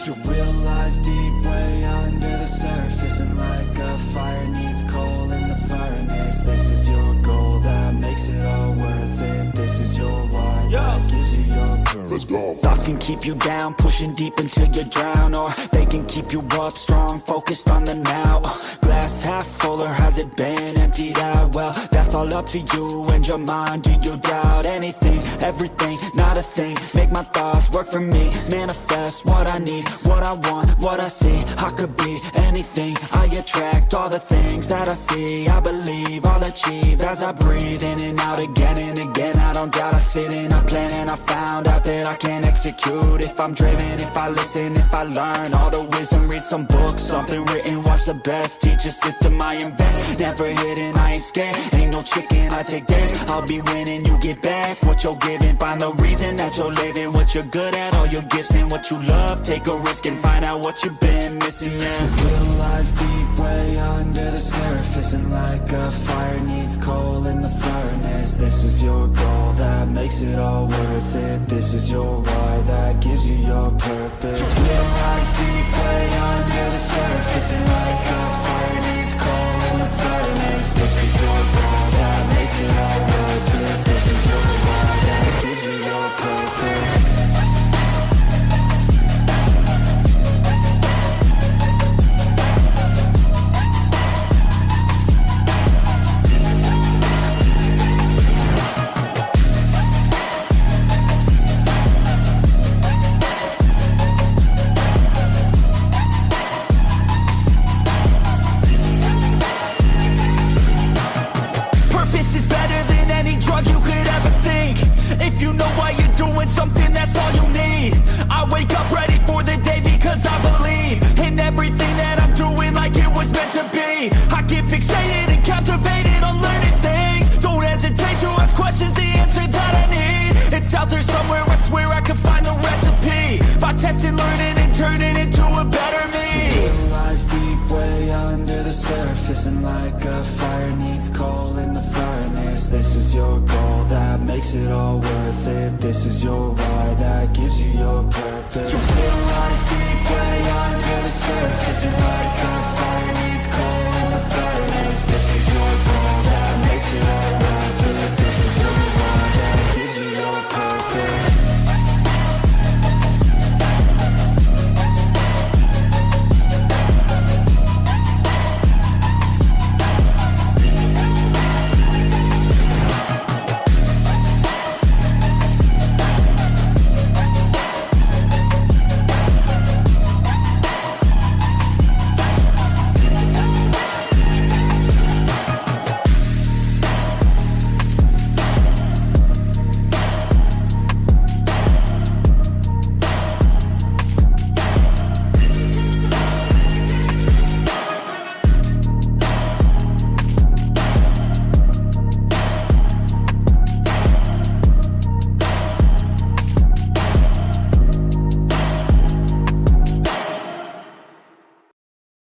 Your will lies deep way under the surface, and like a fire needs coal in the furnace. This is your goal that makes it all worth it. This is your why that gives you your purpose. Let's go. Thoughts can keep you down, pushing deep until you drown, or they can keep you up strong, focused on the now. Glass half full, or has it been emptied out? Well, that's all up to you and your mind. Do you doubt anything, everything, not a thing? Make my thoughts work for me, manifest what I need, what I want, what I see. I could be anything, I attract all the things that I see. I believe I'll achieve as I breathe in and out again and again. I don't doubt, I sit in a plan and I found out that I can execute if I'm driven, if I listen, if I learn all the wisdom. Read some books, something written, watch the best. Teach a system I invest, never hidden, I ain't scared. Ain't no chicken, I take dares. I'll be winning, you get back what you're giving. Find the reason that you're living, what you're good at, all your gifts and what you love. Take a risk and find out what you've been missing. Your will lies deep way under the surface, and like a fire needs coal in the furnace. This is your goal that makes it all worth it. This is your why that gives you your purpose. Your will lies deep way under the surface, and like a fire needs coal in the furnace. This is your goal that makes it all worth it. This is your why that gives you your purpose. Out there somewhere, I swear I could find the recipe. By testing, learning, and turning into a better me. Your will lies deep way under the surface, and like a fire needs coal in the furnace. This is your goal that makes it all worth it. This is your why that gives you your purpose. Your will lies deep way under the surface, and like a fire needs coal in the furnace. This is your goal that